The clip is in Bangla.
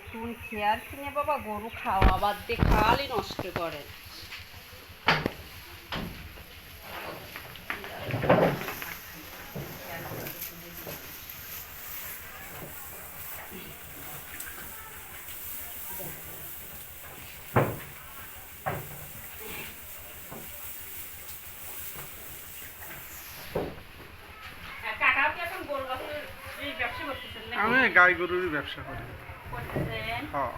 নতুন খেয়ার কিনে বাবা গরু খাওয়া বাদ দিয়ে খালি নষ্ট করে। কাকাও কি এখন গরু ব্যবসা করতেছেন? আমি গাই গরুর ব্যবসা করি। করতেছেন? হ্যাঁ।